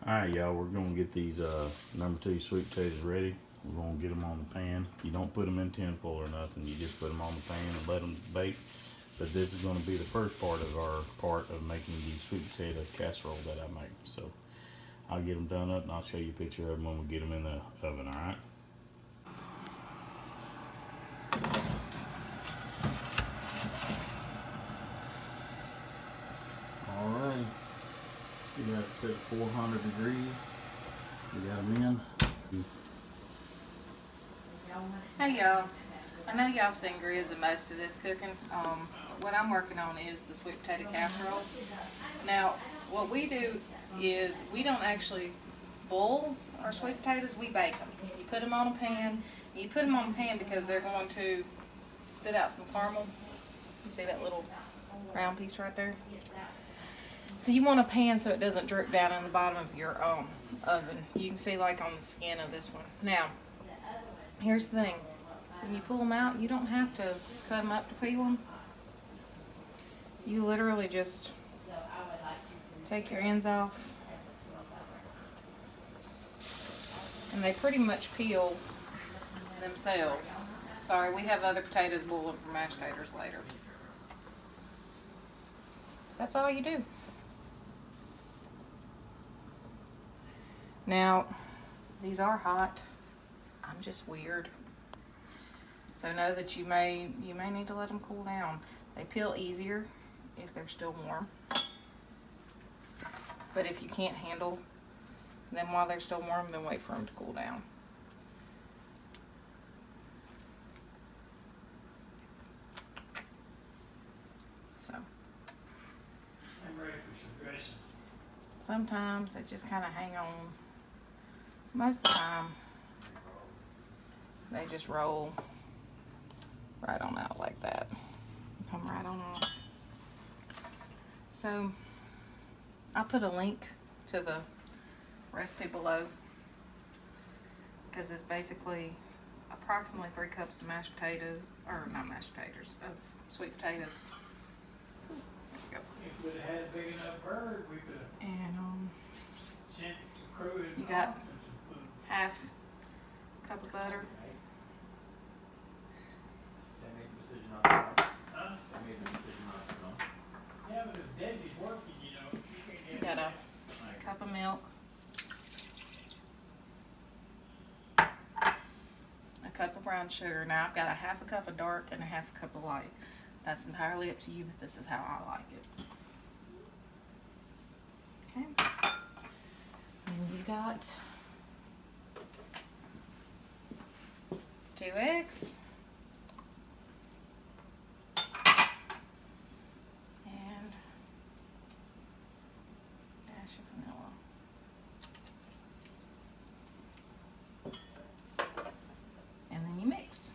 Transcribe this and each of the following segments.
Alright, y'all, we're gonna get these number 2 sweet potatoes ready. We're gonna get them on the pan. You don't put them in tin foil or nothing, you just put them on the pan and let them bake. But this is gonna be the first part of making the sweet potato casserole that I make. So I'll get them done up and I'll show you a picture of them when we get them in the oven, alright? Alright, we got it set at 400 degrees. We got them in. Hey y'all, I know y'all have seen Grizz in most of this cooking. What I'm working on is the sweet potato casserole. Now, what we do is we don't actually boil our sweet potatoes, we bake them. You put them on a pan. You put them on a pan because they're going to spit out some caramel. You see that little round piece right there? So you want a pan so it doesn't drip down in the bottom of your oven. You can see like on the skin of this one. Now, here's the thing. When you pull them out, you don't have to cut them up to peel them. You literally just take your ends off. And they pretty much peel themselves. Sorry, we have other potatoes boiling for mashed taters later. That's all you do. Now, these are hot. I'm just weird. So know that you may need to let them cool down. They peel easier if they're still warm. But if you can't handle them while they're still warm, then wait for them to cool down. So I'm ready for some dressing. sometimes they just kind of hang on. Most of the time, they just roll right on out like that. Come right on off. So I'll put a link to the recipe below because it's basically approximately 3 cups of mashed potatoes, or not mashed potatoes, of sweet potatoes. There we go. If we'd have had a big enough bird, we could have And sent the crew in. You got half cup of butter. They made the decision not to run. Huh? They made the decision not to run. Yeah, but if Debbie's working, you know, you can't You have. got a cup of milk, a cup of brown sugar. Now I've got a half a cup of dark and a half a cup of light. That's entirely up to you, but this is how I like it. Okay. And you got 2 eggs. And dash of vanilla. And then you mix.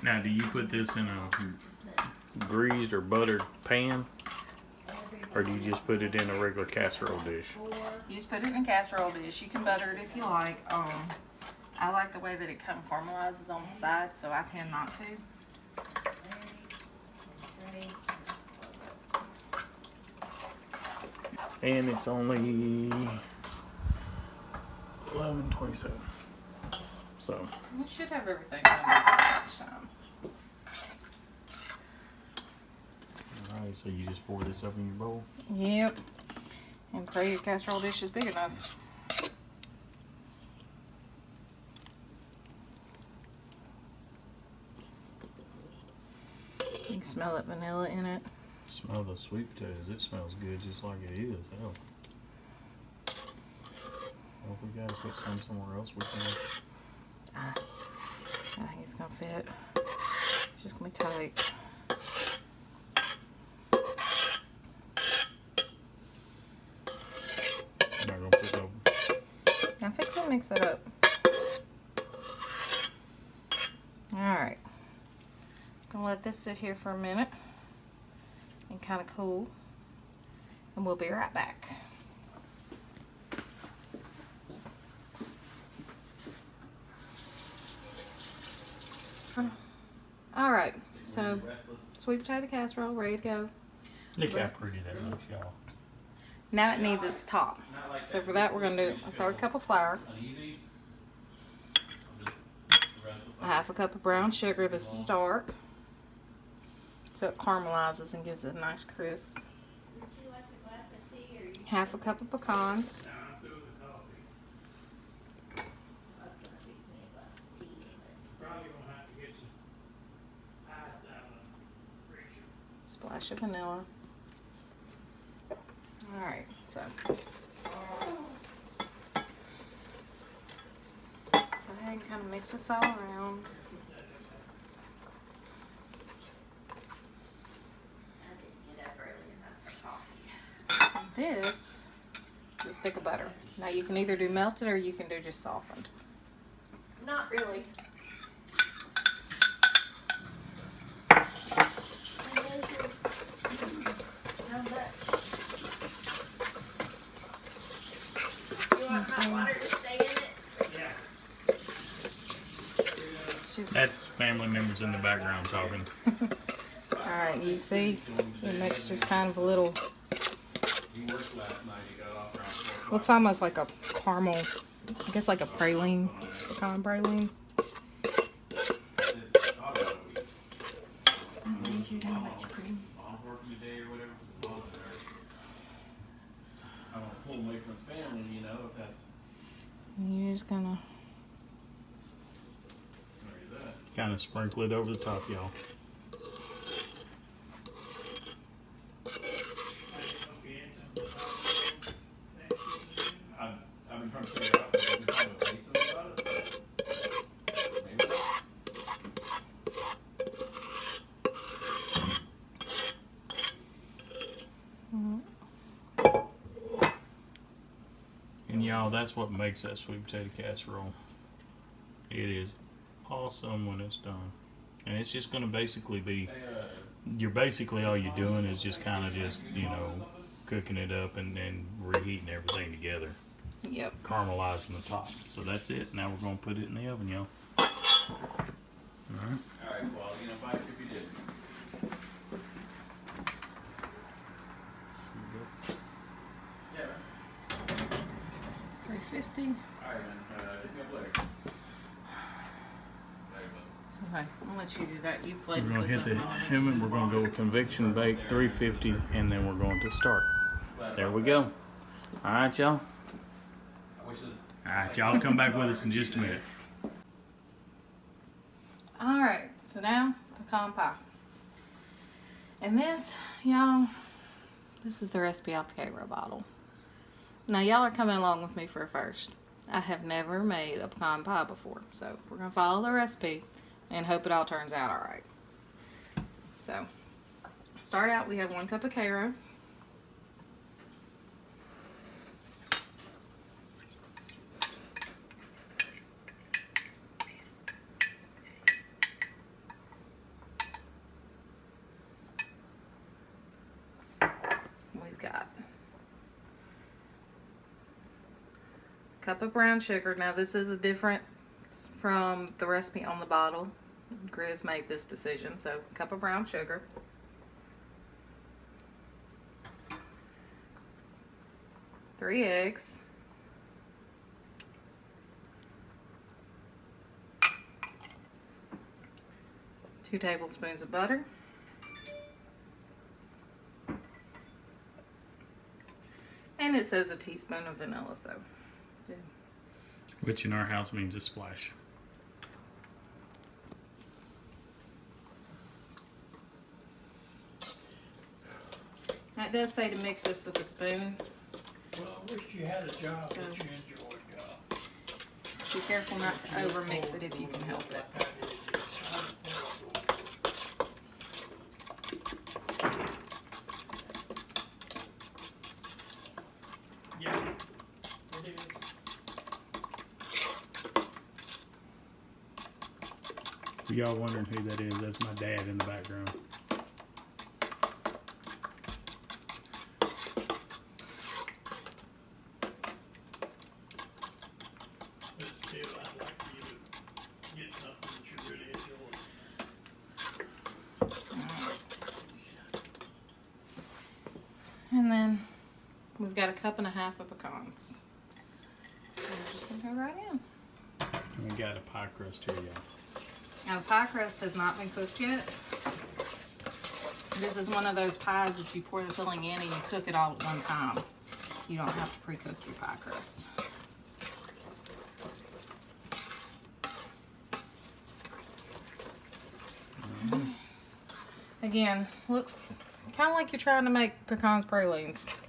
Now, do you put this in a greased or buttered pan? Or do you just put it in a regular casserole dish? You just put it in a casserole dish. You can butter it if you like. I like the way that it kind of caramelizes on the side, so I tend not to. And it's only 11:27. So We should have everything done by next time. alright, so you just pour this up in your bowl. Yep. And pray your casserole dish is big enough. You can smell that vanilla in it. Smell the sweet potatoes. It smells good just like it is. Hell. Well, if we gotta put some somewhere else, we can. I think it's gonna fit. It's just gonna be tight. I'm not gonna put no. Now fix it and mix it up. Alright. Gonna let this sit here for a minute and kind of cool. And we'll be right back. All right, so When you're restless, sweet potato casserole ready to go. Look how pretty that looks, y'all. Now it needs its top. not like So for that, we're gonna do a third cup of flour, uneasy. I'm just restless. a half a cup of brown sugar. This is dark, so it caramelizes and gives it a nice crisp. Half a cup of pecans, Now I'm doing the coffee. Probably gonna have to get some ice down the freezer. splash of vanilla. All right, so go ahead and kind of mix this all around. And this is a stick of butter. Now you can either do melted or you can do just softened. Not really. How much? You want hot water to stay in it? Yeah. It's just- That's family members in the background talking. all right, you see, it makes just kind of a little, He worked last night. He got off around 4 o'clock. looks almost like a caramel, I guess like a praline, pecan praline. Mom's working today or whatever. Mom's there. I don't pull away from his family, you know, if that's You're just gonna, where he's at. Kind of sprinkle it over the top, y'all. I've been trying to figure out if we can have a basis about it. Maybe not. And y'all, that's what makes that sweet potato casserole. It is awesome when it's done. And it's just gonna basically be, Hey, you're basically all you're doing is just kind of just, you know, cooking it up and then reheating everything together. yep. Caramelizing the top. So that's it. Now we're gonna put it in the oven, y'all. Alright. alright, well, you know, bye if you did. Yeah, right. 350. Alright, man, hit me up later. Later, bud. Okay, I'll let you do that. You We're played gonna with hit this the up. human. We're gonna go with conviction bake 350, and then we're going to start. There we go. All right, y'all. I wish this. All right, y'all come back with us in just a minute. All right, so now pecan pie. And this, y'all, this is the recipe off the Karo bottle. Now y'all are coming along with me for a first. I have never made a pecan pie before, so we're gonna follow the recipe and hope it all turns out all right. So, start out. We have 1 cup of Karo. We've got a cup of brown sugar. Now this is a different from the recipe on the bottle. Grizz made this decision, so cup of brown sugar. Three eggs. Two tablespoons of butter. And it says a teaspoon of vanilla, so yeah. Which in our house means a splash. Now it does say to mix this with a spoon. Well, I wish you had a job So- that you enjoyed, God. Be careful not to overmix it if you can help it. Yeah, it is. For y'all wondering who that is, that's my dad in the background. But still, I'd like you to get something that you really enjoy. And then we've got a cup and a half of pecans. We're just gonna go right in. We got a pie crust here, y'all. Now the pie crust has not been cooked yet. This is one of those pies that you pour the filling in and you cook it all at one time. You don't have to pre-cook your pie crust. Again, looks kind of like you're trying to make pecans pralines.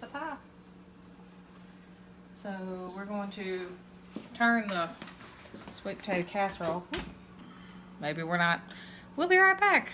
The pie. So we're going to turn the sweet potato casserole. Maybe we're not. We'll be right back.